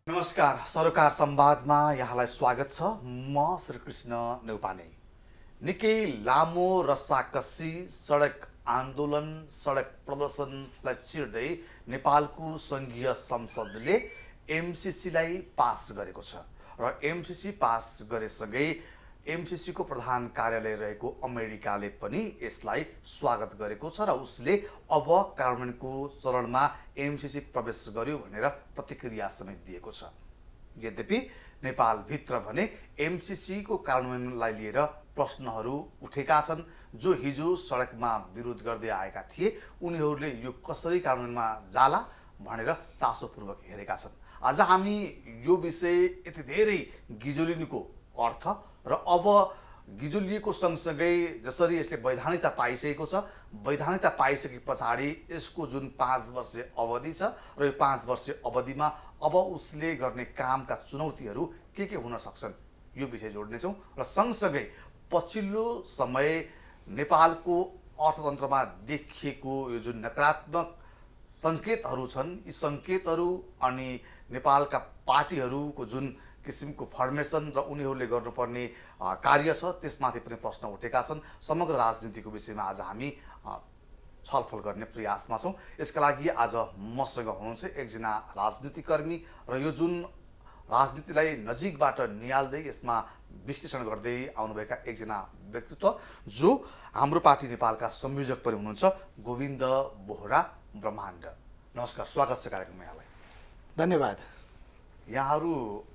नमस्कार, सरोकार संवादमा यहाँलाई स्वागत छ। म श्रीकृष्ण नेउपाने। निकै लामो रस्साकसी सडक आन्दोलन, सडक प्रदर्शनलाई चिर्दै नेपालको संघीय संसदले एमसीसीलाई पास गरेको छ र एमसीसी पास गरेसँगै एमसीसीको प्रधान कार्यालय रहेको अमेरिकाले पनि यसलाई स्वागत गरेको छ र उसले अब कार्यान्वयनको चरणमा एमसीसी प्रवेश गर्यो भनेर प्रतिक्रिया समेत दिएको छ। यद्यपि नेपालभित्र भने एमसीसीको कार्यान्वयनलाई लिएर प्रश्नहरू उठेका छन्। जो हिजो सडकमा विरोध गर्दै आएका थिए उनीहरूले यो कसरी कार्यान्वयनमा जाला भनेर चासोपूर्वक हेरेका छन्। आज हामी यो विषय यति धेरै गिजोलिनुको अर्थ र अब गिजोलिएको सँगसँगै जसरी यसले वैधानिकता पाइसकेको छ, वैधानिकता पाइसके पछाडि यसको जुन 5 वर्षीय अवधि छ र यो 5 वर्षीय अवधिमा अब उसले गर्ने कामका चुनौतीहरू के हुन सक्छन् यो विषय जोड्नेछौँ र सँगसँगै पछिल्लो समय नेपालको अर्थतन्त्रमा देखिएको यो जुन नकारात्मक सङ्केतहरू छन् यी सङ्केतहरू अनि नेपालका पार्टीहरूको जुन किसिमको फर्मेसन र उनीहरूले गर्नुपर्ने कार्य छ त्यसमाथि पनि प्रश्न उठेका छन्। समग्र राजनीतिको विषयमा आज हामी छलफल गर्ने प्रयासमा छौँ। यसका लागि आज मसँग हुनुहुन्छ एकजना राजनीतिकर्मी र यो जुन राजनीतिलाई नजिकबाट निहाल्दै यसमा विश्लेषण गर्दै आउनुभएका एकजना व्यक्तित्व जो हाम्रो पार्टी नेपालका संयोजक पनि हुनुहुन्छ, गोविन्द बोहरा ब्रह्माण्ड। नमस्कार, स्वागत छ कार्यक्रममा यहाँलाई। धन्यवाद। यहाँहरू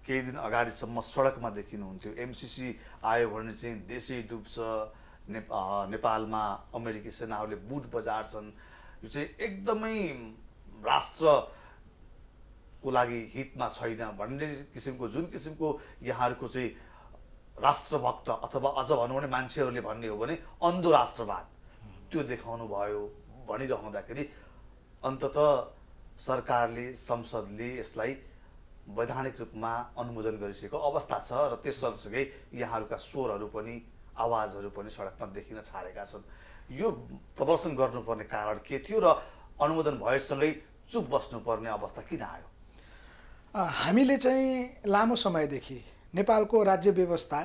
केही दिन अगाडिसम्म सडकमा देखिनुहुन्थ्यो। एमसीसी आयो भने चाहिँ देशै डुब्छ, नेपालमा अमेरिकी सेनाहरूले बुट बजार्छन्, यो चाहिँ एकदमै राष्ट्रको लागि हितमा छैन भन्ने किसिमको जुन किसिमको यहाँहरूको चाहिँ राष्ट्रभक्त अथवा अझ भनौँ भने मान्छेहरूले भन्ने हो भने अन्धो राष्ट्रवाद त्यो देखाउनु भयो भनिरहँदाखेरि अन्ततः सरकारले संसदले यसलाई वैधानिक रूपमा अनुमोदन गरिसकेको अवस्था छ र त्यस सँगसँगै यहाँहरूका स्वरहरू पनि आवाजहरू पनि सडकमा देखिन छाडेका छन्। यो प्रदर्शन गर्नुपर्ने कारण के थियो र अनुमोदन भएसँगै चुप बस्नुपर्ने अवस्था किन आयो? हामीले चाहिँ लामो समयदेखि नेपालको राज्य व्यवस्था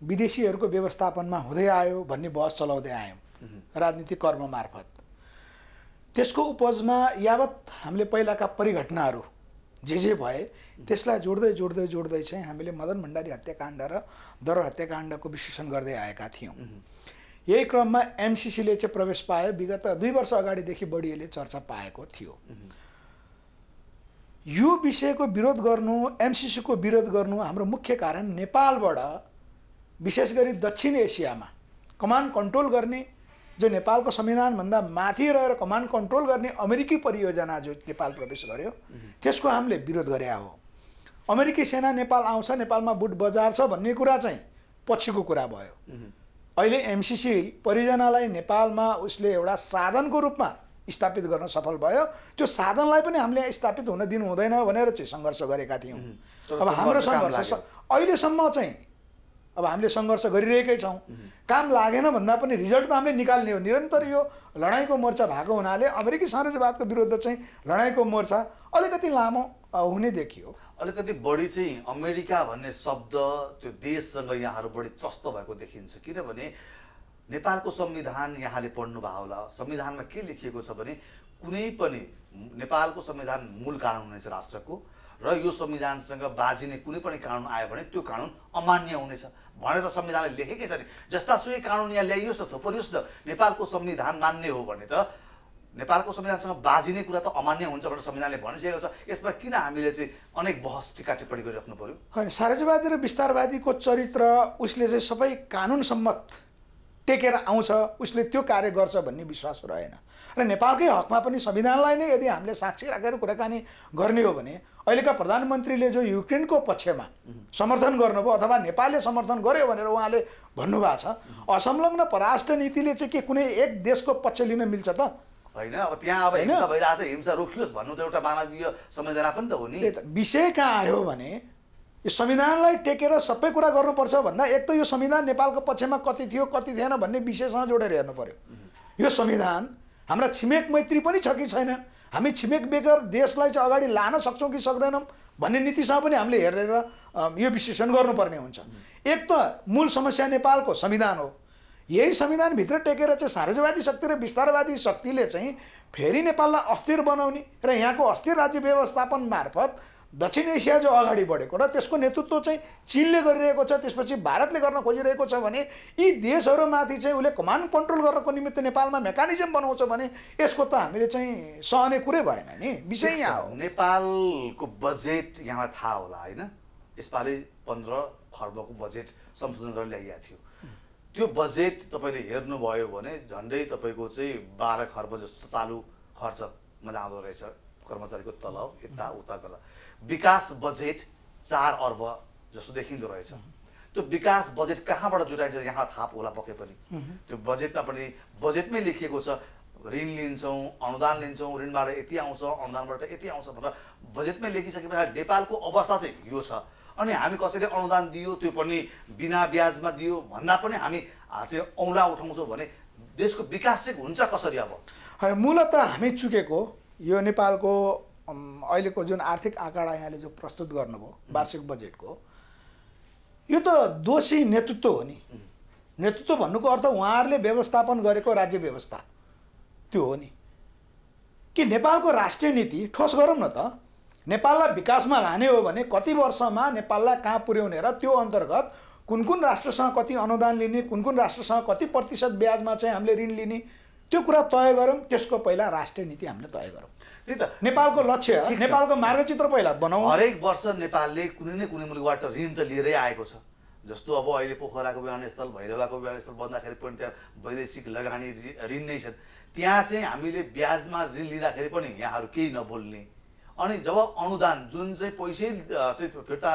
विदेशीहरूको व्यवस्थापनमा हुँदै आयो भन्ने बहस चलाउँदै आयौँ राजनीतिक कर्म मार्फत। त्यसको उपजमा यावत हामीले पहिलाका परिघटनाहरू जे भए त्यसलाई जोड्दै जोड्दै जोड्दै चाहिँ हामीले मदन भण्डारी हत्याकाण्ड र दरबार हत्याकाण्डको विश्लेषण गर्दै आएका थियौँ। यही क्रममा एमसीसीले चाहिँ प्रवेश पायो। विगत 2 वर्ष अगाडिदेखि बढी यसले चर्चा पाएको थियो। यो विषयको विरोध गर्नु, एमसीसीको विरोध गर्नु हाम्रो मुख्य कारण नेपालबाट विशेष गरी दक्षिण एसियामा कमान्ड कन्ट्रोल गर्ने जो नेपालको संविधानभन्दा माथि रहेर कमान्ड कन्ट्रोल गर्ने अमेरिकी परियोजना जो नेपाल प्रवेश गर्यो त्यसको हामीले विरोध गरे हो। अमेरिकी सेना नेपाल आउँछ, नेपालमा बुट बजार छ भन्ने कुरा चाहिँ पछिको कुरा भयो। अहिले एमसीसी परियोजनालाई नेपालमा उसले एउटा साधनको रूपमा स्थापित गर्न सफल भयो। त्यो साधनलाई पनि हामीले स्थापित हुन दिनु हुँदैन भनेर चाहिँ सङ्घर्ष गरेका थियौँ। अब हाम्रो सङ्घर्ष अहिलेसम्म चाहिँ अब हामीले सङ्घर्ष गरिरहेकै छौँ। काम लागेन भन्दा पनि रिजल्ट त हामीले निकाल्ने हो। निरन्तर यो लडाइँको मोर्चा भएको हुनाले अमेरिकी साम्राज्यवादको विरुद्ध चाहिँ लडाइँको मोर्चा अलिकति लामो हुने देखियो। अलिकति बढी चाहिँ अमेरिका भन्ने शब्द त्यो देशसँग यहाँहरू बढी त्रस्त भएको देखिन्छ। किनभने नेपालको संविधान यहाँले पढ्नुभयो होला। संविधानमा के लेखिएको छ भने कुनै पनि नेपालको संविधान मूल कानुन हुनेछ राष्ट्रको र यो संविधानसँग बाजिने कुनै पनि कानुन आयो भने त्यो कानुन अमान्य हुनेछ भनेर त संविधानले लेखेकै छ नि। जस्तासुकै कानुन यहाँ ल्याइयोस् न, थोपरियोस् न, नेपालको संविधान मान्ने हो भने त नेपालको संविधानसँग बाजिने कुरा त अमान्य हुन्छ भनेर संविधानले भनिसकेको छ। यसमा किन हामीले चाहिँ अनेक बहस टिका टिप्पणी गरिराख्नु पर्यो? होइन, साम्राज्यवादी र विस्तारवादीको चरित्र उसले चाहिँ सबै कानुन सम्मत टेकेर आउँछ, उसले त्यो कार्य गर्छ भन्ने विश्वास रहेन। र नेपालकै हकमा पनि संविधानलाई नै यदि हामीले साक्षी राखेर कुराकानी गर्ने हो भने अहिलेका प्रधानमन्त्रीले जो युक्रेनको पक्षमा समर्थन गर्नुभयो अथवा नेपालले समर्थन गर्यो भनेर उहाँले भन्नुभएको छ, असंलग्न परराष्ट्र नीतिले चाहिँ के कुनै एक देशको पक्ष लिन मिल्छ त? होइन। अब त्यहाँ अब हिंसा भइरहेछ, हिंसा रोकियोस् भन्नु त एउटा मानवीय संवेदना पनि त हो नि। विषय कहाँ आयो भने यो संविधानलाई टेकेर सबै कुरा गर्नुपर्छ भन्दा एक त यो संविधान नेपालको पक्षमा कति थियो कति थिएन भन्ने विषयसँग जोडेर हेर्नु पर्यो। यो संविधान हाम्रा छिमेक मैत्री पनि छ कि छैन, हामी छिमेक बेगर देशलाई चाहिँ अगाडि लान सक्छौँ कि सक्दैनौँ भन्ने नीतिसँग पनि हामीले हेरेर यो विश्लेषण गर्नुपर्ने हुन्छ। एक त मूल समस्या नेपालको संविधान हो। यही संविधानभित्र टेकेर चाहिँ साम्राज्यवादी शक्ति र विस्तारवादी शक्तिले चाहिँ फेरि नेपाललाई अस्थिर बनाउने र यहाँको अस्थिर राज्य व्यवस्थापन मार्फत दक्षिण एसिया जो अगाडि बढेको र त्यसको नेतृत्व चाहिँ चिनले गरिरहेको छ, त्यसपछि भारतले गर्न खोजिरहेको छ भने यी देशहरूमाथि चाहिँ उसले कमान्ड कन्ट्रोल गर्नको निमित्त नेपालमा मेकानिजम बनाउँछ भने यसको त हामीले चाहिँ सहने कुरै भएन नि। विषय यहाँ हो। नेपालको बजेट यहाँलाई थाहा होला होइन, यसपालि 15 खर्बको बजेट संशोधन गरेर ल्याइएको थियो। त्यो बजेट तपाईँले हेर्नुभयो भने झन्डै तपाईँको चाहिँ 12 खर्ब जस्तो चालु खर्चमा जाँदो रहेछ, कर्मचारीको तलब यताउता गर्दा। विकास बजेट 4 अर्ब जस्तो देखिँदो रहेछ। त्यो विकास बजेट कहाँबाट जुटाइन्छ यहाँ थाहा होला पक्कै पनि। त्यो बजेटमा पनि बजेटमै लेखिएको छ ऋण लिन्छौँ, अनुदान लिन्छौँ, ऋणबाट यति आउँछ, अनुदानबाट यति आउँछ भनेर बजेटमै लेखिसकेपछि नेपालको अवस्था चाहिँ यो छ। अनि हामी कसैले अनुदान दियो त्यो पनि बिना ब्याजमा दियो भन्दा पनि हामी चाहिँ औँला उठाउँछौँ भने देशको विकास चाहिँ हुन्छ कसरी? अब मूलत हामी चुकेको यो नेपालको अहिलेको जुन आर्थिक आँकडा यहाँले जो प्रस्तुत गर्नुभयो वार्षिक बजेटको, यो त दोषी नेतृत्व हो नि। नेतृत्व भन्नुको अर्थ उहाँहरूले व्यवस्थापन गरेको राज्य व्यवस्था त्यो हो नि। कि नेपालको राष्ट्रिय नीति ठोस गरौँ न त। नेपाललाई विकासमा लाने हो भने कति वर्षमा नेपाललाई कहाँ पुर्याउने र त्यो अन्तर्गत कुन कुन राष्ट्रसँग कति अनुदान लिने, कुन कुन राष्ट्रसँग कति प्रतिशत ब्याजमा चाहिँ हामीले ऋण लिने, त्यो कुरा तय गरौँ। त्यसको पहिला राष्ट्रिय नीति हामीले तय गरौँ। त्यही त नेपालको लक्ष्य, नेपालको मार्गचित्र पहिला बनाऊ। हरेक वर्ष नेपालले कुनै न कुनै मुलुकबाट ऋण त लिएरै आएको छ। जस्तो अब अहिले पोखराको विमानस्थल, भैरवाको विमानस्थल बन्दाखेरि पनि त्यहाँ वैदेशिक लगानी ऋण नै छन्। त्यहाँ चाहिँ हामीले ब्याजमा ऋण लिँदाखेरि पनि यहाँहरू केही नबोल्ने। अनि जब अनुदान जुन चाहिँ पैसै चाहिँ फिर्ता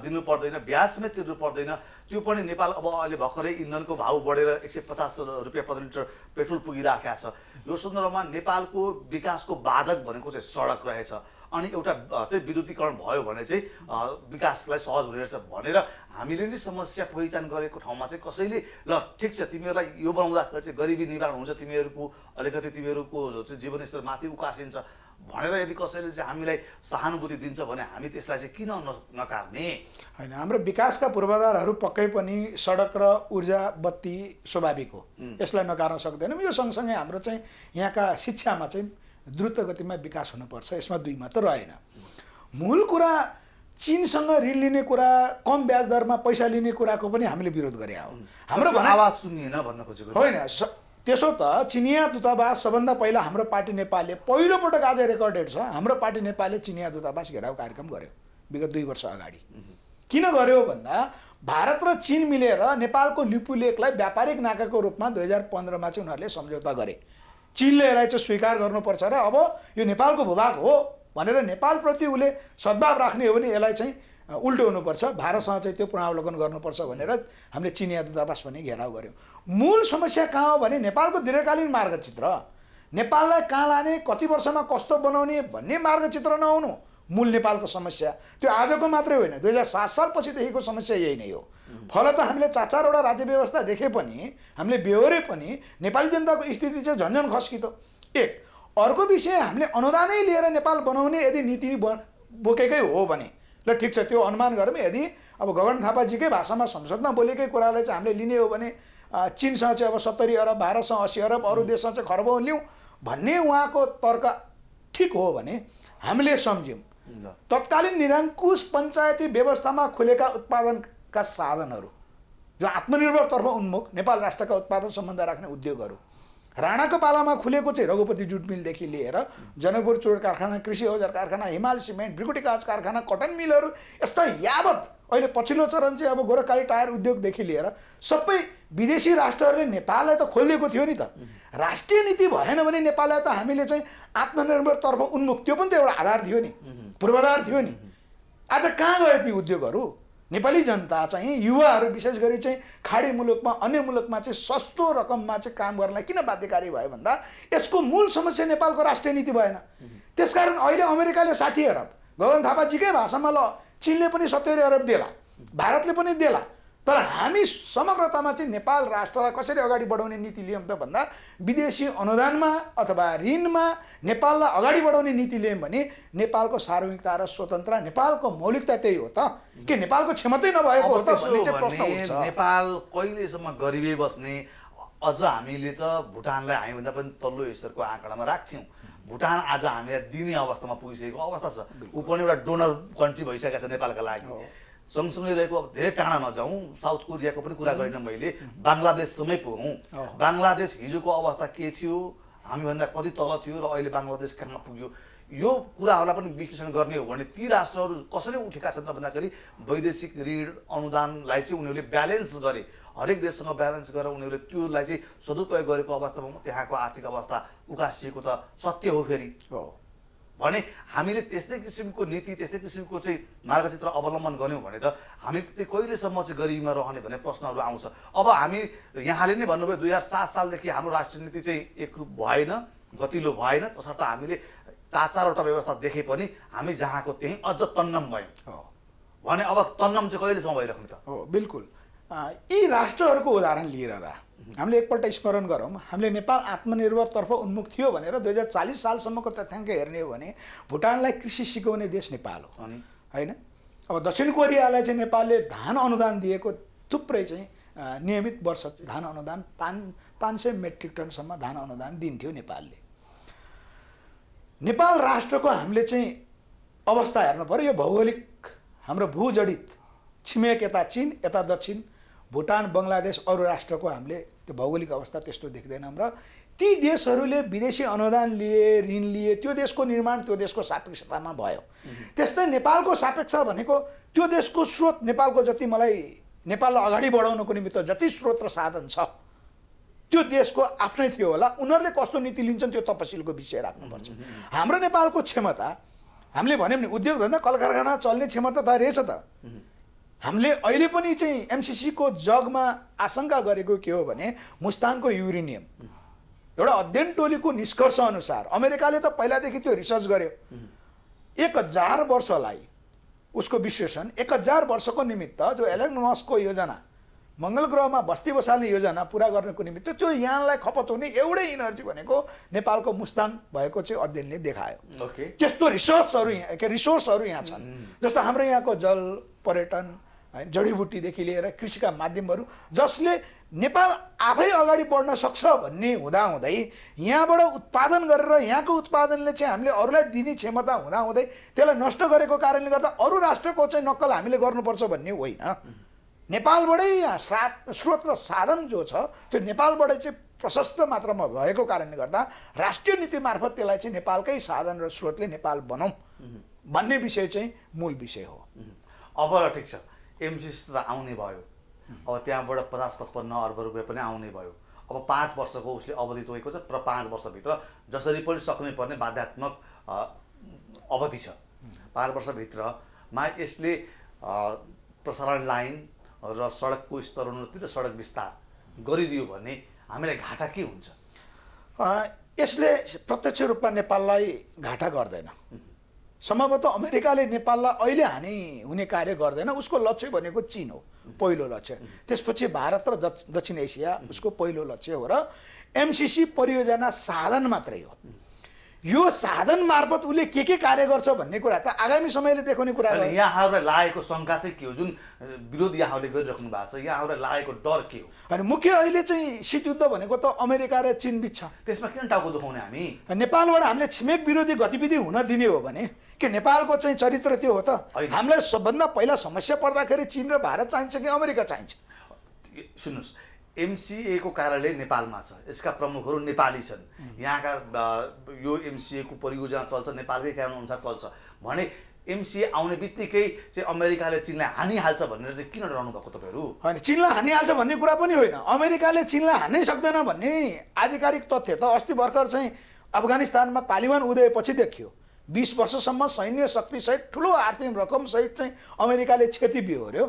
दिनु पर्दैन, ब्याज समेत तिर्नु पर्दैन, त्यो पनि नेपाल अब अहिले भर्खरै इन्धनको भाउ बढेर 150 रुपियाँ प्रति लिटर पेट्रोल पुगिराखेको छ। यो सन्दर्भमा नेपालको विकासको बाधक भनेको चाहिँ सडक रहेछ। अनि एउटा चाहिँ विद्युतीकरण भयो भने चाहिँ विकासलाई सहज हुने रहेछ भनेर हामीले नै समस्या पहिचान गरेको ठाउँमा चाहिँ कसैले ल ठिक छ तिमीहरूलाई यो बनाउँदाखेरि चाहिँ गरिबी निवारण हुन्छ, तिमीहरूको अलिकति तिमीहरूको चाहिँ जीवनस्तर माथि उकासिन्छ भनेर यदि कसैले चाहिँ हामीलाई सहानुभूति दिन्छ भने हामी त्यसलाई चाहिँ किन नकार्ने? होइन, हाम्रो विकासका पूर्वाधारहरू पक्कै पनि सडक र ऊर्जा बत्ती स्वाभाविक हो, यसलाई नकार्न सक्दैनौँ। यो सँगसँगै हाम्रो चाहिँ यहाँका शिक्षामा चाहिँ द्रुत गतिमा विकास हुनुपर्छ, यसमा दुईमा त रहेन। मूल कुरा चीनसँग ऋण लिने कुरा, कम ब्याज दरमा पैसा लिने कुराको पनि हामीले विरोध गरे हो। हाम्रो आवाज सुनिएन भन्न खोजेको होइन। त्यसो त चिनिया दूतावास सबभन्दा पहिला हाम्रो पार्टी नेपालले पहिलोपटक आज रेकर्डेड छ, हाम्रो पार्टी नेपालले चिनिया दूतावास घेराउ कार्यक्रम गर्यो विगत 2 वर्ष अगाडि। किन गर्यो भन्दा भारत र चीन मिलेर नेपालको लिपु लेकलाई व्यापारिक नाकाको रूपमा 2015मा चाहिँ उनीहरूले सम्झौता गरे। चीनले यसलाई चाहिँ स्वीकार गर्नुपर्छ र अब यो नेपालको भूभाग हो भनेर नेपालप्रति उसले सद्भाव राख्ने हो भने यसलाई चाहिँ उल्टो हुनुपर्छ, भारतसँग चाहिँ त्यो पुनरावलोकन गर्नुपर्छ भनेर हामीले चिनिया दूतावास पनि घेराउ गऱ्यौँ। मूल समस्या कहाँ हो भने नेपालको दीर्घकालीन मार्गचित्र, नेपाललाई कहाँ लाने, कति वर्षमा कस्तो बनाउने भन्ने मार्गचित्र नहुनु मूल नेपालको समस्या। त्यो आजको मात्रै होइन, 2007 सालपछिदेखिको समस्या यही नै हो। फलत हामीले 4-4वटा राज्य व्यवस्था देखे पनि, हामीले बेहोरे पनि नेपाली जनताको स्थिति चाहिँ झन्झन खस्कितो। एक अर्को विषय, हामीले अनुदानै लिएर नेपाल बनाउने यदि नीति बोकेकै हो भने ल ठिक छ, त्यो अनुमान गरौँ। यदि अब गगन थापाजीकै भाषामा संसदमा बोलेकै कुरालाई चाहिँ हामीले लिने हो भने चीनसँग चाहिँ अब 70 अरब, भारतसँग 80 अरब, अरू देशसँग चाहिँ खर्बौँ लिउँ भन्ने उहाँको तर्क ठिक हो भने हामीले सम्झ्यौँ। तत्कालीन निरङ्कुश पञ्चायती व्यवस्थामा खुलेका उत्पादनका साधनहरू जो आत्मनिर्भरतर्फ उन्मुख नेपाल राष्ट्रका उत्पादन सम्बन्ध राख्ने उद्योगहरू, राणाको पालामा खुलेको चाहिँ रघुपति जुट मिलदेखि लिएर जनकपुर चुरोट कारखाना, कृषि औजार कारखाना, हिमाल सिमेन्ट, भ्रिकुटी काँच कारखाना, कटन मिलहरू, यस्ता यावत अहिले पछिल्लो चरण चाहिँ अब गोरखकाली टायर उद्योगदेखि लिएर सबै विदेशी राष्ट्रहरूले नेपाललाई त खोलिदिएको थियो नि त। राष्ट्रिय नीति भएन भने नेपाललाई त हामीले चाहिँ आत्मनिर्भरतर्फ उन्मुख, त्यो पनि त एउटा आधार थियो नि, पूर्वाधार थियो नि। आज कहाँ गयो ती उद्योगहरू? नेपाली जनता चाहिँ, युवाहरू विशेष गरी चाहिँ खाडी मुलुकमा, अन्य मुलुकमा चाहिँ सस्तो रकममा चाहिँ काम गर्नलाई किन बाध्यकारी भयो भन्दा यसको मूल समस्या नेपालको राष्ट्रिय नीति भएन। त्यसकारण अहिले अमेरिकाले 60 अरब, गगन थापाजीकै भाषामा ल चीनले पनि 70 अरब देला, भारतले पनि देला, तर हामी समग्रतामा चाहिँ नेपाल राष्ट्रलाई कसरी अगाडि बढाउने नीति लियौँ त भन्दा विदेशी अनुदानमा अथवा ऋणमा नेपाललाई अगाडि बढाउने नीति लियौँ भने नेपालको सार्वभौमिकता र स्वतन्त्र नेपालको मौलिकता त्यही हो त के नेपालको क्षमतै नभएको हो त भन्ने चाहिँ प्रश्न उठ्छ। नेपाल कहिलेसम्म गरिबै बस्ने? अझ हामीले त भुटानलाई हामीभन्दा पनि तल्लो स्तरको आँकडामा राख्थ्यौँ। भुटान आज हामीलाई दिने अवस्थामा पुगिसकेको अवस्था छ। ऊ पनि एउटा डोनर कन्ट्री भइसकेको छ नेपालका लागि। सँगसँगै रहेको अब धेरै टाढा नजाउँ, साउथ कोरियाको पनि कुरा गरिनँ मैले, बङ्गलादेशसम्मै पुगौँ। बङ्गलादेश हिजोको अवस्था के थियो, हामीभन्दा कति तल थियो र अहिले बङ्गलादेश कहाँ पुग्यो, यो कुराहरूलाई पनि विश्लेषण गर्ने हो भने ती राष्ट्रहरू कसरी उठेका छन् त भन्दाखेरि वैदेशिक ऋण अनुदानलाई चाहिँ उनीहरूले ब्यालेन्स गरे, हरेक देशसँग ब्यालेन्स गरेर उनीहरूले त्योलाई चाहिँ सदुपयोग गरेको अवस्थामा त्यहाँको आर्थिक अवस्था उकासिएको त सत्य हो। फेरि भने हामीले त्यस्तै किसिमको नीति त्यस्तै किसिमको चाहिँ मार्गचित्र अवलम्बन गऱ्यौँ भने त हामी चाहिँ कहिलेसम्म चाहिँ गरिबीमा रहने भन्ने प्रश्नहरू आउँछ। अब हामी यहाँले नै भन्नुभयो 2007 सालदेखि हाम्रो राष्ट्रिय नीति चाहिँ एकरूप भएन, गतिलो भएन, तसर्थ हामीले 4-4वटा व्यवस्था देखे पनि हामी जहाँको त्यहीँ अझ तन्नम भयौँ भने अब तन्नम चाहिँ कहिलेसम्म भइराख्ने त? हो, बिल्कुल। यी राष्ट्रहरूको उदाहरण लिइरहँदा हामीले एकपल्ट स्मरण गरौँ, हामीले नेपाल आत्मनिर्भरतर्फ उन्मुख थियो भनेर 2040 सालसम्मको तथ्याङ्क हेर्ने हो भने भुटानलाई कृषि सिकाउने देश नेपाल हो होइन। अब दक्षिण कोरियालाई चाहिँ नेपालले धान अनुदान दिएको थुप्रै चाहिँ नियमित वर्ष धान अनुदान 500 मेट्रिक टनसम्म धान अनुदान दिन्थ्यो नेपालले। नेपाल राष्ट्रको हामीले चाहिँ अवस्था हेर्नु पर्यो। यो भौगोलिक हाम्रो भूजडित छिमेक यता चीन, यता दक्षिण भुटान, बङ्गलादेश, अरू राष्ट्रको हामीले त्यो भौगोलिक अवस्था त्यस्तो देख्दैनौँ र ती देशहरूले विदेशी अनुदान लिए, ऋण लिए, त्यो देशको निर्माण त्यो देशको सापेक्षतामा भयो। त्यस्तै नेपालको सापेक्ष भनेको त्यो देशको स्रोत नेपालको जति मलाई नेपाललाई अगाडि बढाउनको निमित्त जति स्रोत र साधन छ त्यो देशको आफ्नै थियो होला। उनीहरूले कस्तो नीति लिन्छन् त्यो तपसिलको विषय राख्नुपर्छ। हाम्रो नेपालको क्षमता हामीले भन्यौँ नि उद्योग धन्दा कल कारखाना चल्ने क्षमता त रहेछ त। हामीले अहिले पनि चाहिँ एमसिसीको जगमा आशंका गरेको के हो भने मुस्ताङको युरेनियम एउटा अध्ययन टोलीको निष्कर्ष अनुसार अमेरिकाले त पहिलादेखि त्यो रिसर्च गर्यो। 1000 वर्षलाई उसको विश्लेषण 1000 वर्षको निमित्त जो एलन मस्कको योजना मङ्गल ग्रहमा बस्ती बसाल्ने योजना पुरा गर्नको निमित्त त्यो यानलाई खपत हुने एउटै इनर्जी भनेको नेपालको मुस्ताङ भएको चाहिँ अध्ययनले देखायो। त्यस्तो रिसोर्सहरू यहाँ छन्। जस्तो हाम्रो यहाँको जल, पर्यटन, जडीबुटीदेखि लिएर कृषिका माध्यमहरू जसले नेपाल आफै अगाडि बढ्न सक्छ भन्ने हुँदाहुँदै यहाँबाट उत्पादन गरेर यहाँको उत्पादनले चाहिँ हामीले अरूलाई दिने क्षमता हुँदाहुँदै त्यसलाई नष्ट गरेको कारणले गर्दा अरू राष्ट्रको चाहिँ नक्कल हामीले गर्नुपर्छ भन्ने होइन। नेपालबाटै स्रोत र साधन जो छ त्यो नेपालबाटै चाहिँ प्रशस्त मात्रामा भएको कारणले गर्दा राष्ट्रिय नीति मार्फत त्यसलाई चाहिँ नेपालकै साधन र स्रोतले नेपाल बनाऊँ भन्ने विषय चाहिँ मूल विषय हो। अब ठिक छ, एमसिसी त आउने भयो, अब त्यहाँबाट 50-55 अर्ब रुपियाँ पनि आउने भयो। अब 5 वर्षको उसले अवधि तोकेको छ र 5 वर्षभित्र जसरी पनि सक्नै पर्ने बाध्यात्मक अवधि छ। 5 वर्षभित्रमा यसले प्रसारण लाइन र सडकको स्तरोन्नति र सडक विस्तार गरिदियो भने हामीलाई घाटा के हुन्छ? यसले प्रत्यक्ष रूपमा नेपाललाई घाटा गर्दैन। सम्भवतः अमेरिकाले नेपाललाई अहिले हानि हुने कार्य गर्दैन। उसको लक्ष्य भनेको चीन हो, पहिलो लक्ष्य। त्यसपछि भारत र दक्षिण एसिया उसको पहिलो लक्ष्य हो र एमसिसी परियोजना साधन मात्रै हो। यो साधन मार्फत उसले के कार्य गर्छ भन्ने कुरा त आगामी समयले देखाउने कुरा हो। यहाँहरूलाई लागेको शङ्का चाहिँ के हो? जुन विरोध यहाँहरूले गरिराख्नु भएको छ, यहाँहरूलाई लागेको डर के हो? अनि मुख्य अहिले चाहिँ शीतयुद्ध भनेको त अमेरिका र चीन बिच छ। त्यसमा किन टाउको दुखाउने हामी? नेपालबाट हामीले छिमेक विरोधी गतिविधि हुन दिने हो भने के नेपालको चाहिँ चरित्र त्यो हो त? हामीलाई सबभन्दा पहिला समस्या पर्दाखेरि चीन र भारत चाहिन्छ कि अमेरिका चाहिन्छ? सुन्नुहोस्, एमसिएको कार्यालय नेपालमा छ, यसका प्रमुखहरू नेपाली छन्, यहाँका यो एमसिएको परियोजना चल्छ नेपालकै कानुनअनुसार चल्छ भने एमसिए आउने बित्तिकै चाहिँ अमेरिकाले चीनलाई हानिहाल्छ भनेर चाहिँ किन डराउनु भएको तपाईँहरू? होइन, चीनलाई हानिहाल्छ भन्ने कुरा पनि होइन, अमेरिकाले चीनलाई हान्नै सक्दैन भन्ने आधिकारिक तथ्य त अस्ति भर्खर चाहिँ अफगानिस्तानमा तालिबान उदयपछि देखियो। 20 वर्षसम्म सैन्य शक्तिसहित ठुलो आर्थिक रकमसहित चाहिँ अमेरिकाले क्षति बिहोर्यो।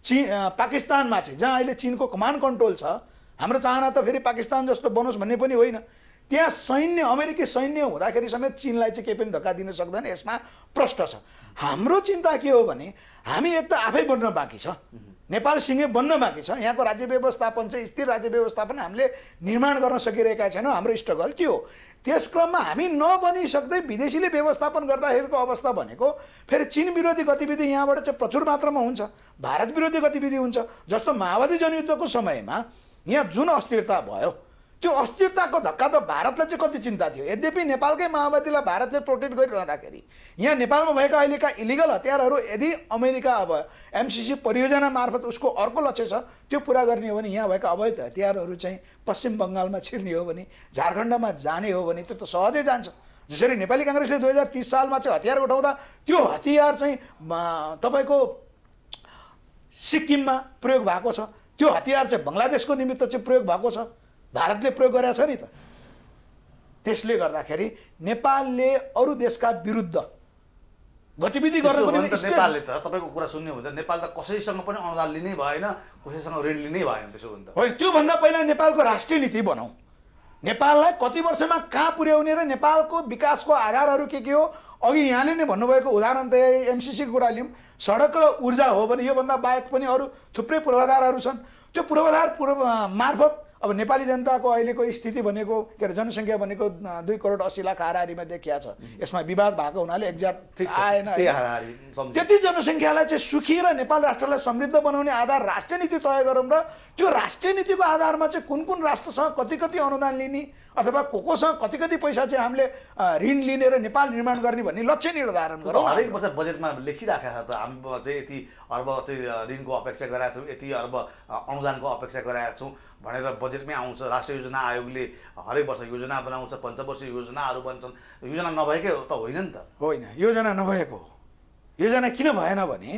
पाकिस्तानमा चाहिँ जहाँ अहिले चीनको कमान्ड कन्ट्रोल छ, हाम्रो चाहना त फेरि पाकिस्तान जस्तो बनोस् भन्ने पनि होइन। त्यहाँ सैन्य अमेरिकी सैन्य हुँदाखेरि समेत चीनलाई चाहिँ केही पनि धक्का दिन सक्दैन, यसमा प्रश्न छ। हाम्रो चिन्ता के हो भने हामी एक त आफै बन्न बाँकी छ, नेपालसँगै बन्न बाँकी छ। यहाँको राज्य व्यवस्थापन चाहिँ स्थिर राज्य व्यवस्थापन हामीले निर्माण गर्न सकिरहेका छैनौँ, हाम्रो स्ट्रगल त्यो हो। त्यस क्रममा हामी नबनिसक्दै विदेशीले व्यवस्थापन गर्दाखेरिको अवस्था भनेको फेरि चीन विरोधी गतिविधि यहाँबाट चाहिँ प्रचुर मात्रामा हुन्छ, भारत विरोधी गतिविधि हुन्छ। जस्तो माओवादी जनयुद्धको समयमा यहाँ जुन अस्थिरता भयो, त्यो अस्थिरताको धक्का त भारतलाई चाहिँ कति चिन्ता थियो। यद्यपि नेपालकै माओवादीलाई भारतले प्रोटेक्ट गरिरहँदाखेरि यहाँ नेपालमा भएका अहिलेका इलिगल हतियारहरू यदि अमेरिका अब एमसिसी परियोजना मार्फत उसको अर्को लक्ष्य छ त्यो पुरा गर्ने हो भने यहाँ भएका अवैध हतियारहरू चाहिँ पश्चिम बङ्गालमा छिर्ने हो भने, झारखण्डमा जाने हो भने त्यो त सहजै जान्छ। जसरी नेपाली काङ्ग्रेसले 2030 सालमा चाहिँ हतियार उठाउँदा त्यो हतियार चाहिँ तपाईँको सिक्किममा प्रयोग भएको छ, त्यो हतियार चाहिँ बङ्गलादेशको निमित्त चाहिँ प्रयोग भएको छ, भारतले प्रयोग गरेको छ नि त। त्यसले गर्दाखेरि नेपालले अरू देशका विरुद्ध गतिविधि गर्नको निम्ति नेपालले त तपाईँको कुरा सुन्ने हो भने नेपाल त कसैसँग पनि अनुदान लिनै भएन, कसैसँग ऋण लिनै भएन। त्यसो भने त होइन, त्योभन्दा पहिला नेपालको राष्ट्रिय नीति बनाऊ, नेपाललाई कति वर्षमा कहाँ पुर्याउने र नेपालको विकासको आधारहरू के हो। अघि यहाँले नै भन्नुभएको उदाहरण त एमसिसीको कुरा लिउँ, सडक र ऊर्जा हो भने योभन्दा बाहेक पनि अरू थुप्रै पूर्वाधारहरू छन्। त्यो पूर्वाधार मार्फत अब नेपाली जनताको अहिलेको स्थिति भनेको के अरे जनसङ्ख्या भनेको 2 करोड 80 लाख हाराहारीमा देखिया छ। यसमा विवाद भएको हुनाले एक्ज्याक्ट आएन। त्यति जनसङ्ख्यालाई चाहिँ सुखी र नेपाल राष्ट्रलाई समृद्ध बनाउने आधार राष्ट्रिय नीति तय गरौँ र त्यो राष्ट्रिय नीतिको आधारमा चाहिँ कुन कुन राष्ट्रसँग कति कति अनुदान लिने अथवा कोसँग कति कति पैसा चाहिँ हामीले ऋण लिने र नेपाल निर्माण गर्ने भन्ने लक्ष्य निर्धारण गरौँ। हरेक वर्ष बजेटमा लेखिराखेका छ त हामी चाहिँ यति अर्ब चाहिँ ऋणको अपेक्षा गरेका छौँ, यति अर्ब अनुदानको अपेक्षा गरेका छौँ भनेर बजेटमै आउँछ। राष्ट्रिय योजना आयोगले हरेक वर्ष योजना बनाउँछ, पञ्चवर्षीय योजनाहरू बन्छन्। योजना नभएकै त होइन नि त। होइन, योजना नभएको। योजना किन भएन भने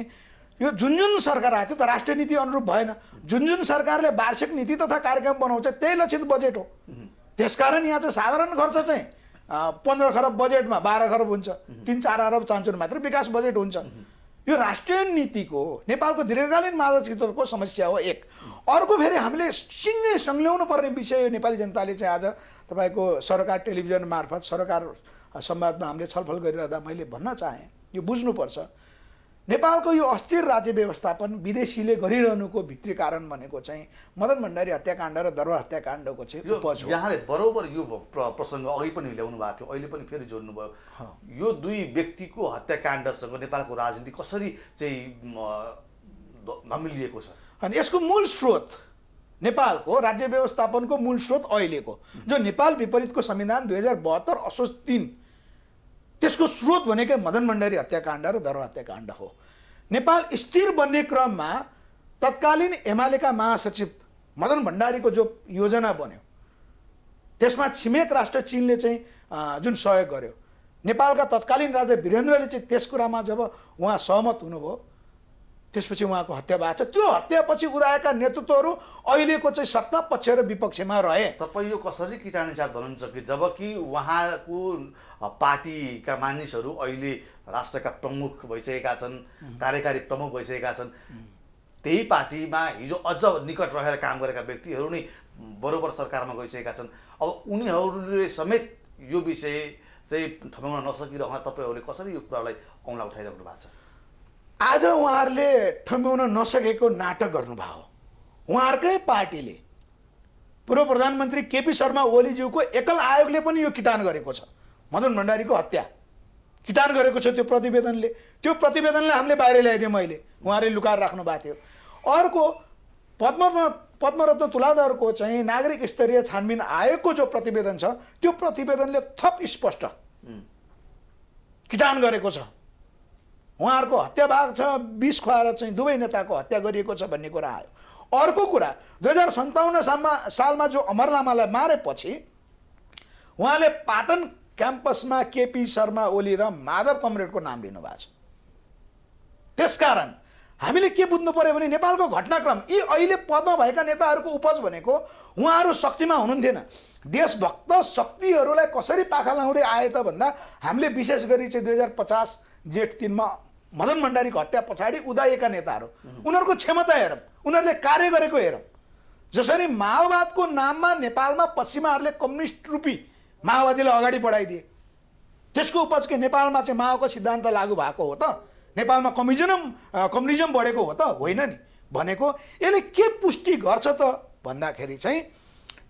यो जुन जुन सरकार आयो त्यो त राष्ट्रिय नीति अनुरूप भएन। जुन जुन सरकारले वार्षिक नीति तथा कार्यक्रम बनाउँछ त्यही लक्षित बजेट हो। त्यसकारण यहाँ चाहिँ साधारण खर्च चाहिँ 15 खरब बजेटमा 12 खरब हुन्छ, 3-4 अरब चान्चुन मात्र विकास बजेट हुन्छ। यो राष्ट्रिय नीतिको नेपालको दीर्घकालीन मानसिकताको समस्या हो एक। अर्को फेरि हामीले सँगै संल्याउनु पर्ने विषय यो नेपाली जनताले चाहिँ आज तपाईँको सरकार टेलिभिजन मार्फत सरकार संवादमा हामीले छलफल गरिरहँदा मैले भन्न चाहेँ यो बुझ्नुपर्छ, नेपालको यो अस्थिर राज्य व्यवस्थापन विदेशीले गरिरहनुको भित्री कारण भनेको चाहिँ मदन भण्डारी हत्याकाण्ड र दरबार हत्याकाण्डको चाहिँ उपज हो। यहाँले बरोबर यो प्रसङ्ग अघि पनि ल्याउनु भएको थियो, अहिले पनि फेरि जोड्नु भयो। यो दुई व्यक्तिको हत्याकाण्डसँग नेपालको राजनीति कसरी चाहिँ नमिलिएको छ अनि यसको मूल स्रोत नेपालको राज्य व्यवस्थापनको मूल स्रोत अहिलेको जो नेपाल विपरीतको संविधान 2072 असोज 3 त्यसको स्रोत भनेकै मदन भण्डारी हत्याकाण्ड र दरबार हत्याकाण्ड हो। नेपाल स्थिर बन्ने क्रममा तत्कालीन एमालेका महासचिव मदन भण्डारीको जो योजना बन्यो त्यसमा छिमेक राष्ट्र चीनले चाहिँ जुन सहयोग गर्यो, नेपालका तत्कालीन राजा वीरेन्द्रले चाहिँ त्यस कुरामा जब उहाँ सहमत हुनुभयो त्यसपछि उहाँको हत्या भएको छ। त्यो हत्यापछि उदाएका नेतृत्वहरू अहिलेको चाहिँ सत्ता पक्ष र विपक्षमा रहे। तपाईँ यो कसरी किटाणी साथ भन्नुहुन्छ कि जबकि उहाँको पार्टीका मानिसहरू अहिले राष्ट्रका प्रमुख भइसकेका छन्, कार्यकारी प्रमुख भइसकेका छन्, त्यही पार्टीमा हिजो अझ निकट रहेर काम गरेका व्यक्तिहरू नै बरोबर सरकारमा गइसकेका छन्। अब उनीहरूले समेत यो विषय चाहिँ थमाउन नसकिरहँदा तपाईँहरूले कसरी यो कुरालाई औँला उठाइराख्नु भएको छ? आज उहाँहरूले ठम्ब्याउन नसकेको नाटक गर्नुभयो। उहाँहरूकै पार्टीले पूर्व प्रधानमन्त्री केपी शर्मा ओलीज्यूको एकल आयोगले पनि यो किटान गरेको छ, मदन भण्डारीको हत्या किटान गरेको छ। त्यो प्रतिवेदनले हामीले बाहिर ल्याइदियौँ, मैले उहाँहरूले लुकाएर राख्नु भएको थियो। अर्को पद्मरत्न तुलाधरको चाहिँ नागरिक स्तरीय छानबिन आयोगको जो प्रतिवेदन छ त्यो प्रतिवेदनले थप स्पष्ट किटान गरेको छ। उहाँहरूको हत्या भएको छ, विष खुवाएर चाहिँ दुवै नेताको हत्या गरिएको छ भन्ने कुरा आयो। अर्को कुरा 2057 सालमा जो अमर लामालाई मारेपछि उहाँले पाटन क्याम्पसमा केपी शर्मा ओली र माधव कमरेडको नाम लिनुभएको छ। त्यसकारण हामीले के बुझ्नु पर्यो भने नेपालको घटनाक्रम यी अहिले पदमा भएका नेताहरूको उपज भनेको उहाँहरू शक्तिमा हुनुहुन्थेन। देशभक्त शक्तिहरूलाई कसरी पाखा लाउँदै आए त भन्दा हामीले विशेष गरी चाहिँ 2050 जेठ 3 मा मदन भण्डारीको हत्या पछाडि उदाएका नेताहरू उनीहरूको क्षमता हेरौँ, उनीहरूले कार्य गरेको हेरौँ। जसरी माओवादको नाममा नेपालमा पश्चिमाहरूले कम्युनिस्ट रूपी माओवादीलाई अगाडि बढाइदिए, त्यसको उपज के नेपालमा चाहिँ माओको सिद्धान्त लागू भएको हो त? नेपालमा कम्युनिजम बढेको हो त? होइन नि। भनेको यसले के पुष्टि गर्छ त भन्दाखेरि चाहिँ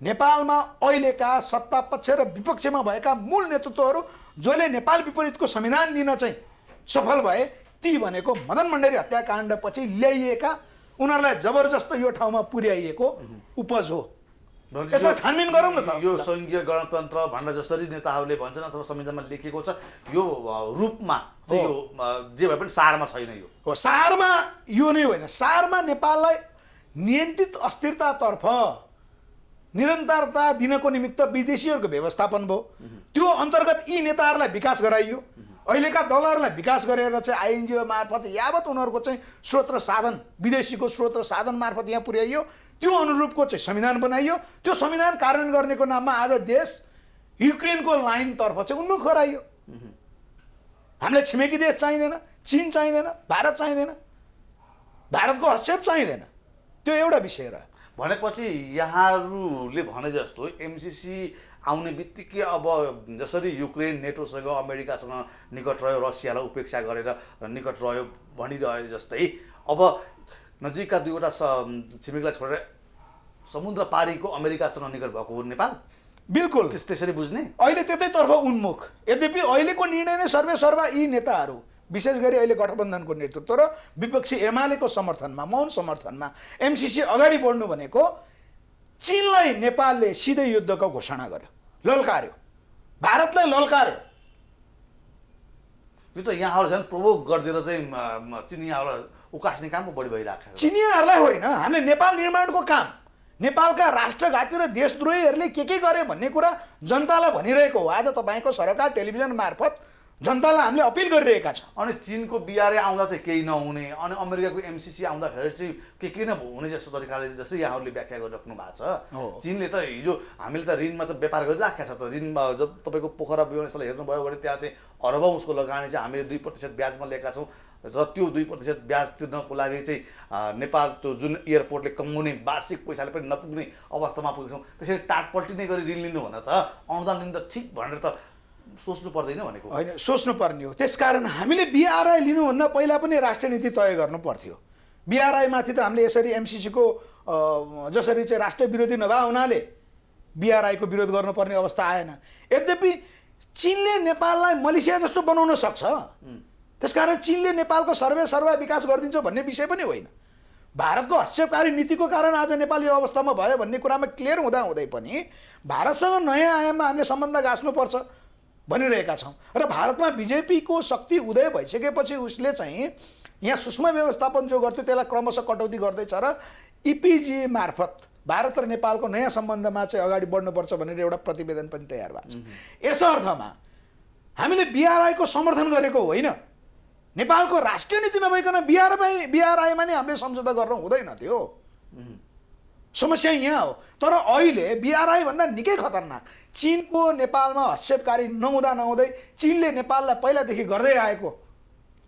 नेपालमा अहिलेका सत्ता पक्ष र विपक्षमा भएका मूल नेतृत्वहरू जसले नेपाल विपरीतको संविधान दिन चाहिँ सफल भए ती भनेको मदन भण्डारी हत्याकाण्डपछि ल्याइएका उनीहरूलाई जबरजस्त यो ठाउँमा पुर्याइएको उपज हो। यसलाई छानबिन गरौँ न त। यो सङ्घीय गणतन्त्र भनेर जसरी नेताहरूले भन्छन् अथवा संविधानमा लेखिएको छ यो रूपमा चाहिँ यो जे भए पनि सारमा छैन। यो हो सारमा यो नै होइन, सारमा नेपाललाई नियन्त्रित अस्थिरतातर्फ निरन्तरता दिनको निमित्त विदेशीहरूको व्यवस्थापन भयो। त्यो अन्तर्गत यी नेताहरूलाई विकास गराइयो। अहिलेका दलहरूलाई विकास गरेर चाहिँ आइएनजिओ मार्फत यावत उनीहरूको चाहिँ स्रोत र साधन विदेशीको स्रोत र साधन मार्फत यहाँ पुर्याइयो। त्यो अनुरूपको चाहिँ संविधान बनाइयो। त्यो संविधान कार्यान्वयन गर्नेको नाममा आज देश युक्रेनको लाइनतर्फ चाहिँ उन्मुख गराइयो। हामीलाई छिमेकी देश चाहिँदैन, चीन चाहिँदैन, भारत चाहिँदैन, भारतको हस्तक्षेप चाहिँदैन। त्यो एउटा विषय रह्यो। भनेपछि यहाँहरूले भने जस्तो एमसिसी आउने बित्तिकै अब जसरी युक्रेन नेटोसँग अमेरिकासँग निकट रह्यो, रसियालाई उपेक्षा गरेर निकट रह्यो भनिरहे जस्तै अब नजिकका दुईवटा छिमेकीलाई छोडेर समुद्र पारीको अमेरिकासँग निकट भएको हो नेपाल। बिल्कुल त्यसरी बुझ्ने अहिले त्यतैतर्फ उन्मुख। यद्यपि अहिलेको निर्णय नै सर्वेसर्वा यी नेताहरू विशेष गरी अहिले गठबन्धनको नेतृत्व र विपक्षी एमालेको समर्थनमा मौन समर्थनमा एमसिसी अगाडि बढ्नु भनेको चीनलाई नेपालले सिधै युद्धको घोषणा गर्यो, ललकार्यो, भारतलाई ललकार्यो। यो त यहाँहरू झन् प्रोभोक गरिदिएर चाहिँ चिनियाहरूलाई उकास्ने काम बढी भइरहेको छ। चिनियाहरूलाई होइन, हामीले नेपाल निर्माणको काम, नेपालका राष्ट्रघाती र देशद्रोहीहरूले के गरे भन्ने कुरा जनतालाई भनिरहेको हो। आज तपाईँको सरकार टेलिभिजन मार्फत जनतालाई हामीले अपिल गरिरहेका छौँ। अनि चीनको बिआरए आउँदा चाहिँ केही नहुने अनि अमेरिकाको एमसिसी आउँदाखेरि चाहिँ के नहुने जस्तो तरिकाले जस्तै यहाँहरूले व्याख्या गरिराख्नु भएको छ। चीनले त हिजो हामीले त ऋणमा त व्यापार गरिराखेको छ त। ऋणमा जब तपाईँको पोखरा व्यवस्थालाई हेर्नुभयो भने त्यहाँ चाहिँ अरबौँ उसको लगानी चाहिँ हामीले 2% ब्याजमा लिएका छौँ र त्यो 2% ब्याज तिर्नको लागि चाहिँ नेपाल त्यो जुन एयरपोर्टले कमाउने वार्षिक पैसाले पनि नपुग्ने अवस्थामा पुगेको छौँ। त्यसरी टाटपल्टी नै गरी ऋण लिनु भनेर त अनुदान लिनु त ठिक भनेर त सोच्नु पर्दैन भनेको होइन, सोच्नु पर्ने हो। त्यसकारण हामीले बिआरआई लिनुभन्दा पहिला पनि राष्ट्रिय नीति तय गर्नु पर्थ्यो। बिआरआई माथि त हामीले यसरी एमसिसीको जसरी चाहिँ राष्ट्र विरोधी नभए हुनाले बिआरआईको विरोध गर्नुपर्ने अवस्था आएन। यद्यपि चीनले नेपाललाई मलेसिया जस्तो बनाउन सक्छ। त्यसकारण चीनले नेपालको सर्वेसर्वा विकास गरिदिन्छ भन्ने विषय पनि होइन। भारतको हस्तक्षेपकारी नीतिको कारण आज नेपाल यो अवस्थामा भयो भन्ने कुरामा क्लियर हुँदै पनि भारतसँग नयाँ आयाममा हामीले सम्बन्ध गाँच्नुपर्छ भनिरहेका छौँ। र भारतमा बिजेपीको शक्ति उदय भइसकेपछि उसले चाहिँ यहाँ सूक्ष्म व्यवस्थापन जो गर्थ्यो त्यसलाई क्रमशः कटौती गर्दैछ र इपिजी मार्फत भारत र नेपालको नयाँ सम्बन्धमा चाहिँ अगाडि बढ्नुपर्छ भनेर एउटा प्रतिवेदन पनि तयार भएको छ। यस अर्थमा हामीले बिआरआईको समर्थन गरेको होइन। नेपालको राष्ट्रिय नीति नभइकन बिआरआईमा नै हामीले सम्झौता गर्न हुँदैन थियो। समस्या यहाँ हो। तर अहिले बिआरआई भन्दा निकै खतरनाक चीनको नेपालमा हस्तक्षेपकारी नहुँदै चीनले नेपाललाई पहिलादेखि गर्दै आएको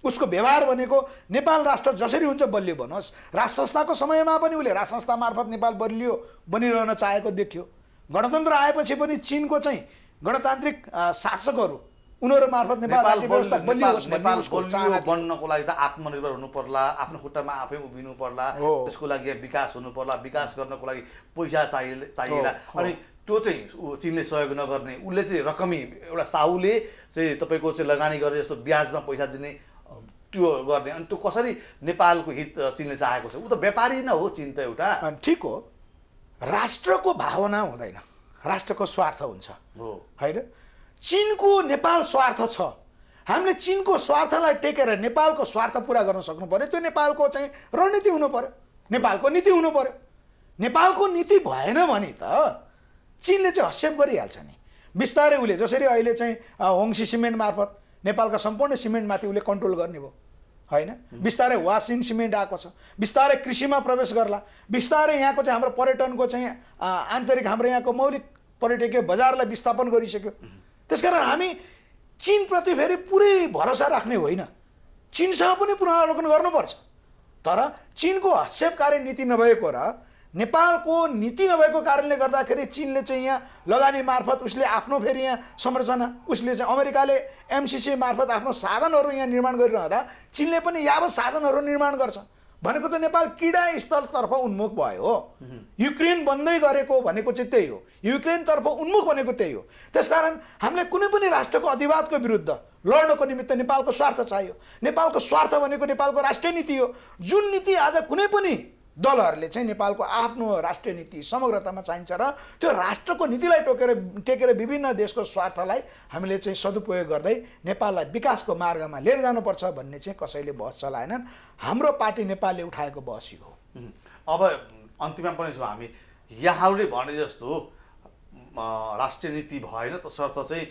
उसको व्यवहार भनेको नेपाल राष्ट्र जसरी हुन्छ बलियो बनोस्। राज संस्थाको समयमा पनि उसले राज संस्था मार्फत नेपाल बलियो बनिरहन चाहेको देखियो। गणतन्त्र आएपछि पनि चीनको चाहिँ गणतान्त्रिक शासकहरू उनीहरू मार्फत नेपाल राज्य व्यवस्था बलियो होस् भन्ने उसको चाहना थियो। बन्नको लागि त आत्मनिर्भर हुनु पर्ला, आफ्नो खुट्टामा आफै उभिनु पर्ला, त्यसको लागि विकास हुनु पर्ला, विकास गर्नको लागि पैसा चाहिएला। अनि त्यो चाहिँ चीनले सहयोग नगर्ने, उसले चाहिँ रकमी एउटा साहुले चाहिँ तपाईँको चाहिँ लगानी गरेर जस्तो ब्याजमा पैसा दिने त्यो गर्ने। अनि त्यो कसरी नेपालको हित चीनले चाहेको छ? ऊ त व्यापारी नै हो चीन त एउटा। ठिक हो, राष्ट्रको भावना हुँदैन, राष्ट्रको स्वार्थ हुन्छ होइन। चीनको नेपाल स्वार्थ छ। हामीले चीनको स्वार्थलाई टेकेर नेपालको स्वार्थ पुरा गर्न सक्नु पर्यो। त्यो नेपालको चाहिँ रणनीति हुनु पर्यो, नेपालको नीति हुनु पर्यो। नेपालको नीति भएन भने त चीनले चाहिँ हस्तक्षेप गरिहाल्छ नि। बिस्तारै उसले जसरी अहिले चाहिँ होङसी सिमेन्ट मार्फत नेपालका सम्पूर्ण सिमेन्टमाथि उसले कन्ट्रोल गर्ने भयो होइन। बिस्तारै वासिन सिमेन्ट आएको छ, बिस्तारै कृषिमा प्रवेश गर्ला, बिस्तारै यहाँको चाहिँ हाम्रो पर्यटनको चाहिँ आन्तरिक हाम्रो यहाँको मौलिक पर्यटकीय बजारलाई विस्थापन गरिसक्यो। त्यसकारण हामी चीनप्रति फेरि पुरै भरोसा राख्ने होइन, चीनसँग पनि पुनरावलोकन गर्नुपर्छ। तर चीनको हस्तक्षेपकारी नीति नभएको र नेपालको नीति नभएको कारणले गर्दाखेरि चीनले चाहिँ यहाँ लगानी मार्फत उसले आफ्नो फेरि यहाँ संरचना उसले चाहिँ अमेरिकाले एमसिसी मार्फत आफ्नो साधनहरू यहाँ निर्माण गरिरहँदा चीनले पनि यावत साधनहरू निर्माण गर्छ भनेको त नेपाल किडा स्थलतर्फ उन्मुख भयो हो। युक्रेन बन्दै गरेको भनेको चाहिँ त्यही हो, युक्रेनतर्फ उन्मुख भनेको त्यही हो। त्यसकारण हामीले कुनै पनि राष्ट्रको अधिवादको विरुद्ध लड्नको निमित्त नेपालको स्वार्थ चाहियो। नेपालको स्वार्थ भनेको नेपालको राष्ट्रिय नीति हो, जुन नीति आज कुनै पनि दलहरूले चाहिँ नेपालको आफ्नो राष्ट्रिय नीति समग्रतामा चाहिन्छ र त्यो राष्ट्रको नीतिलाई टेकेर विभिन्न देशको स्वार्थलाई हामीले चाहिँ सदुपयोग गर्दै नेपाललाई विकासको मार्गमा लिएर जानुपर्छ भन्ने चाहिँ कसैले बहस चलाएनन्। हाम्रो पार्टी नेपालले उठाएको बहस यो हो। अब अन्तिममा पनि छौँ हामी। यहाँहरूले भने जस्तो राष्ट्रिय नीति भएन तसर्थ चाहिँ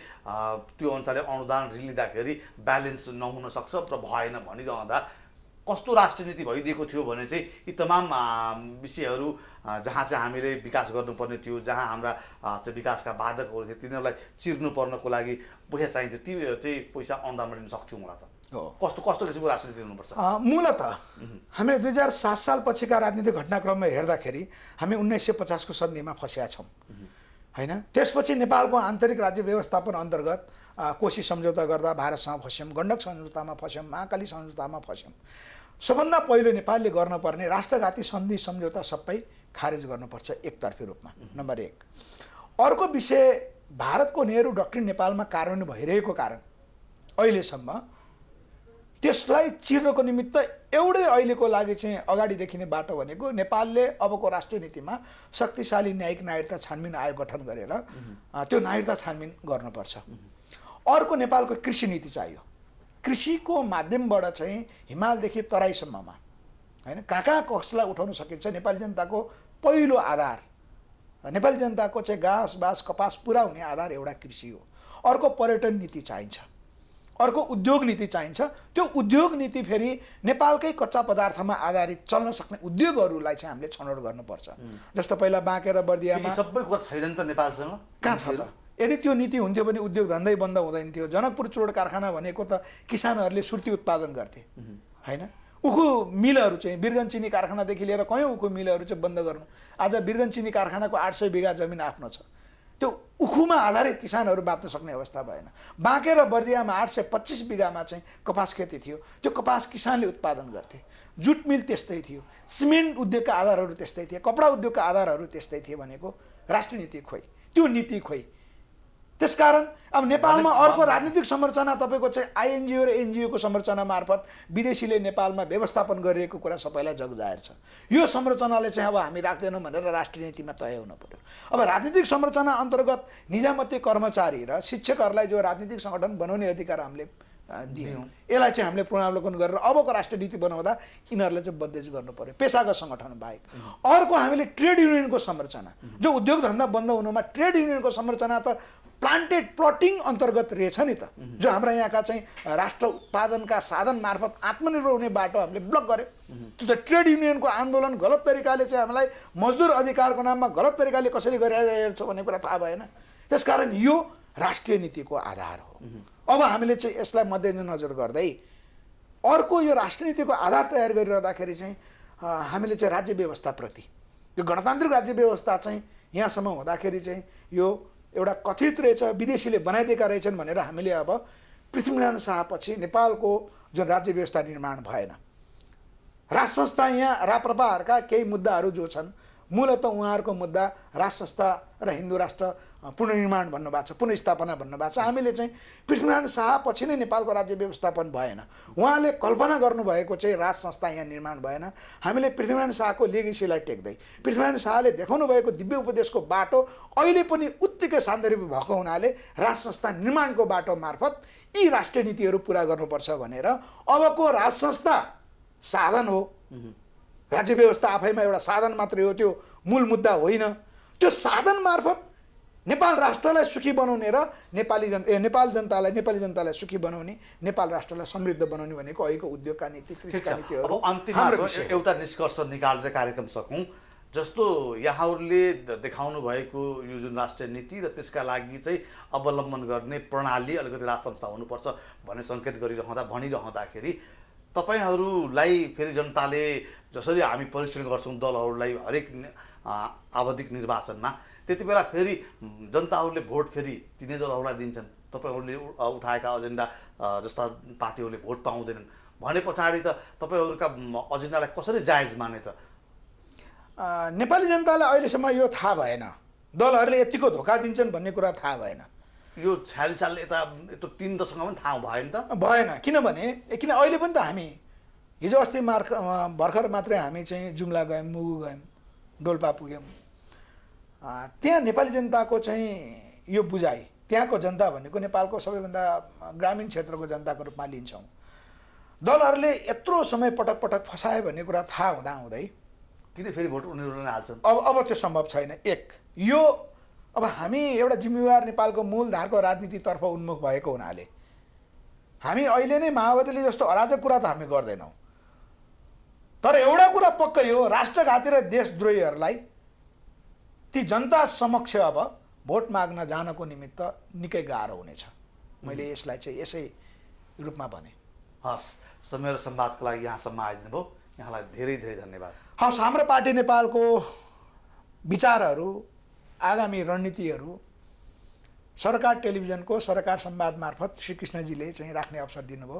त्यो अनुसारले अनुदान ऋण लिँदाखेरि ब्यालेन्स नहुन सक्छ र भएन भनिरहँदा कस्तो राष्ट्रिय नीति भइदिएको थियो भने चाहिँ यी तमाम विषयहरू जहाँ चाहिँ हामीले विकास गर्नुपर्ने थियो, जहाँ हाम्रा चाहिँ विकासका बाधकहरू थिए तिनीहरूलाई चिर्नु पर्नको लागि पैसा चाहिन्थ्यो, ती चाहिँ पैसा अनुदानमा दिन सक्थ्यौँ होला त। कस्तो कस्तो किसिमको राष्ट्रिय नीति हुनुपर्छ? मूलत हामीले 2007 साल पछिका राजनीतिक घटनाक्रममा हेर्दाखेरि हामी 1950 को सन्धिमा फँसेका छौँ होइन। त्यसपछि नेपालको आन्तरिक राज्य व्यवस्थापन अन्तर्गत कोशी सम्झौता गर्दा भारतसँग फस्यौँ, गण्डक सम्झौतामा फस्यौँ, महाकाली सम्झौतामा फस्यौँ। सबभन्दा पहिलो नेपालले गर्नुपर्ने राष्ट्रघाती सन्धि सम्झौता सबै खारेज गर्नुपर्छ एकतर्फी रूपमा, नम्बर 1। अर्को विषय, भारतको नेहरू डक्ट्रिन नेपालमा कार्यान्वयन भइरहेको कारण अहिलेसम्म त्यसलाई चिर्नको निमित्त एउटै अहिलेको लागि चाहिँ अगाडि देखिने बाटो भनेको नेपालले अबको राष्ट्रिय नीतिमा शक्तिशाली न्यायिक नागरिकता छानबिन आयोग गठन गरेर त्यो नागरिकता छानबिन गर्नुपर्छ। अर्को नेपालको कृषि नीति चाहियो। कृषिको माध्यमबाट चाहिँ हिमालदेखि तराईसम्ममा होइन कहाँ कसलाई उठाउन सकिन्छ, नेपाली जनताको पहिलो आधार, नेपाली जनताको चाहिँ घाँस बाँस कपास पुरा हुने आधार एउटा कृषि हो। अर्को पर्यटन नीति चाहिन्छ, अर्को उद्योग नीति चाहिन्छ। त्यो उद्योग नीति फेरि नेपालकै कच्चा पदार्थमा आधारित चल्न सक्ने उद्योगहरूलाई चाहिँ हामीले छनौट गर्नुपर्छ। जस्तो पहिला बाँकेर बर्दियामा सबै कुरा छैन त नेपालसँग, कहाँ छ त? यदि त्यो नीति हुन्थ्यो भने उद्योग धन्दै बन्द हुँदैन थियो। जनकपुर चुरोट कारखाना भनेको त किसानहरूले सुर्ती उत्पादन गर्थे होइन। उखु मिलहरू चाहिँ बिरगन्ज चिनी कारखानादेखि लिएर कयौँ उखु मिलहरू चाहिँ बन्द गर्नु। आज बिरगन्ज चिनी कारखानाको 800 बिघा जमिन आफ्नो छ। त्यो उखुमा आधारित किसानहरू बाँच्न सक्ने अवस्था भएन। बाँके र बर्दियामा 825 बिघामा चाहिँ कपास खेती थियो। त्यो कपास किसानले उत्पादन गर्थे। जुट मिल त्यस्तै थियो, सिमेन्ट उद्योगका आधारहरू त्यस्तै थिए, कपडा उद्योगका आधारहरू त्यस्तै थिए भनेको राष्ट्रिय नीति खोइ, त्यो नीति खोइ। त्यसकारण अब नेपालमा अर्को राजनीतिक संरचना तपाईँको चाहिँ आइएनजिओ र एनजिओको संरचना मार्फत विदेशीले नेपालमा व्यवस्थापन गरिएको कुरा सबैलाई जगजाहेर छ। यो संरचनाले चाहिँ अब हामी राख्दैनौँ भनेर राष्ट्रिय नीतिमा तय हुन पर्यो। अब राजनीतिक संरचना अन्तर्गत निजामती कर्मचारी र शिक्षकहरूलाई जो राजनीतिक सङ्गठन बनाउने अधिकार हामीले दियौँ, यसलाई चाहिँ हामीले पुनरावलोकन गरेर अबको राष्ट्रिय नीति बनाउँदा यिनीहरूलाई चाहिँ बन्देज गर्नु पर्यो पेसागत सङ्गठन बाहेक। अर्को हामीले ट्रेड युनियनको संरचना, जो उद्योग धन्दा बन्द हुनुमा ट्रेड युनियनको संरचना त प्लान्टेड प्लटिङ अन्तर्गत रहेछ नि त, जो हाम्रा यहाँका चाहिँ राष्ट्र उत्पादनका साधन मार्फत आत्मनिर्भर हुने बाटो हामीले ब्लक गर्यो। त्यो त ट्रेड युनियनको आन्दोलन गलत तरिकाले चाहिँ हामीलाई मजदुर अधिकारको नाममा गलत तरिकाले कसरी गरिरहेको छ भन्ने कुरा थाहा भएन। त्यसकारण यो राष्ट्रिय नीतिको आधार हो। अब हामीले चाहिँ यसलाई मध्यनजर गर्दै अर्को यो राष्ट्रिय नीतिको आधार तयार गरिरहँदाखेरि चाहिँ हामीले चाहिँ राज्य व्यवस्थाप्रति, यो गणतान्त्रिक राज्य व्यवस्था चाहिँ यहाँसम्म हुँदाखेरि चाहिँ यो एउटा कथित रहेछ, विदेशीले बनाइदिएका रहेछन् भनेर हामीले अब पृथ्वीनारायण शाहपछि नेपालको जुन राज्य व्यवस्था निर्माण भएन। राज संस्था यहाँ राप्रपाहरूका केही मुद्दाहरू जो छन्, मूलत उहाँहरूको मुद्दा राज संस्था र हिन्दू राष्ट्र पुनर्निर्माण भन्नुभएको छ, पुनर्स्थापना भन्नुभएको छ। हामीले चाहिँ पृथ्वीनारायण शाहपछि नै नेपालको राज्य व्यवस्थापन भएन। उहाँले कल्पना गर्नुभएको चाहिँ राज संस्था यहाँ निर्माण भएन। हामीले पृथ्वीनारायण शाहको लेगेसीलाई टेक्दै पृथ्वीनारायण शाहले देखाउनु भएको दिव्य उपदेशको बाटो अहिले पनि उत्तिकै सान्दर्भिक भएको हुनाले राज संस्था निर्माणको बाटो मार्फत यी राष्ट्रिय नीतिहरू पुरा गर्नुपर्छ भनेर अबको राज संस्था साधन हो। राज्य व्यवस्था आफैमा एउटा साधन मात्रै हो, त्यो मूल मुद्दा होइन। त्यो साधन मार्फत नेपाल राष्ट्रलाई सुखी बनाउने र नेपाली जनतालाई सुखी बनाउने, नेपाल राष्ट्रलाई समृद्ध बनाउने भनेको अहिलेको उद्योगका नीति, कृषिका नीतिहरू। अब अन्तिममा एउटा निष्कर्ष निकालेर कार्यक्रम सकौँ। जस्तो यहाँहरूले देखाउनु भएको यो जुन राष्ट्रिय नीति र त्यसका लागि चाहिँ अवलम्बन गर्ने प्रणाली अलिकति राज संस्था हुनुपर्छ भन्ने सङ्केत भनिरहँदाखेरि तपाईहरूलाई फेरि जनताले जसरी हामी परीक्षण गर्छौँ दलहरूलाई हरेक आवधिक निर्वाचनमा, त्यति बेला फेरि जनताहरूले भोट फेरि तिनै दलहरूलाई दिन्छन्। तपाईँहरूले उठाएका एजेन्डा जस्ता पार्टीहरूले भोट पाउँदैनन् भने पछाडि त तपाईँहरूका एजेन्डालाई कसरी जायज माने त? नेपाली जनतालाई अहिलेसम्म यो थाहा भएन, दलहरूले यतिको धोका दिन्छन् भन्ने कुरा थाहा भएन। यो 46 साल यता यत्रो 3 दशकमा पनि थाहा भएन त? भएन, किन अहिले पनि त हामी हिजो अस्ति भर्खर मात्रै हामी चाहिँ जुम्ला गयौँ, मुगु गयौँ, डोल्पा पुग्यौँ। त्यहाँ नेपाली जनताको चाहिँ यो बुझाइ, त्यहाँको जनता भनेको नेपालको सबैभन्दा ग्रामीण क्षेत्रको जनताको रूपमा लिन्छौँ। दलहरूले यत्रो समय पटक पटक फसाए भन्ने कुरा थाहा हुँदाहुँदै किन फेरि भोट उनीहरूले नै हाल्छन्? अब त्यो सम्भव छैन। यो अब हामी एउटा जिम्मेवार नेपालको मूलधारको राजनीतितर्फ उन्मुख भएको हुनाले हामी अहिले नै माओवादीले जस्तो अराजक कुरा त हामी गर्दैनौँ। तर एउटा कुरा पक्कै हो, राष्ट्रघाती र देशद्रोहीहरूलाई ती जनता समक्ष अब भोट माग्न जानको निमित्त निकै गाह्रो हुनेछ। मैले यसलाई चाहिँ यसै रूपमा भने। हस्, समय र संवादको लागि यहाँसम्म आइदिनु भयो, यहाँलाई धेरै धेरै धन्यवाद। हस्, हाम्रो पार्टी नेपालको विचारहरू, आगामी रणनीतिहरू सरकार टेलिभिजनको सरकार संवाद मार्फत श्री कृष्णजीले चाहिँ राख्ने अवसर दिनुभयो।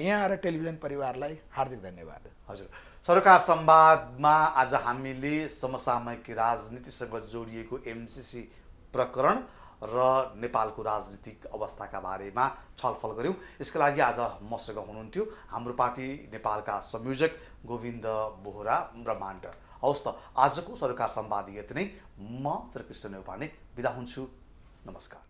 यहाँ र टेलिभिजन परिवारलाई हार्दिक धन्यवाद। हजुर, सरकार संवादमा आज हामीले समसामयिक राजनीतिसँग जोडिएको एमसीसी प्रकरण र नेपालको राजनीतिक अवस्थाका बारेमा छलफल गऱ्यौँ। यसका लागि आज मसँग हुनुहुन्थ्यो हाम्रो पार्टी नेपालका संयोजक गोविन्द बोहरा ब्रह्माण्ड। हवस् त, आजको सरकार संवाद यति नै। म श्री कृष्ण नेउपाने बिदा हुन्छु। नमस्कार।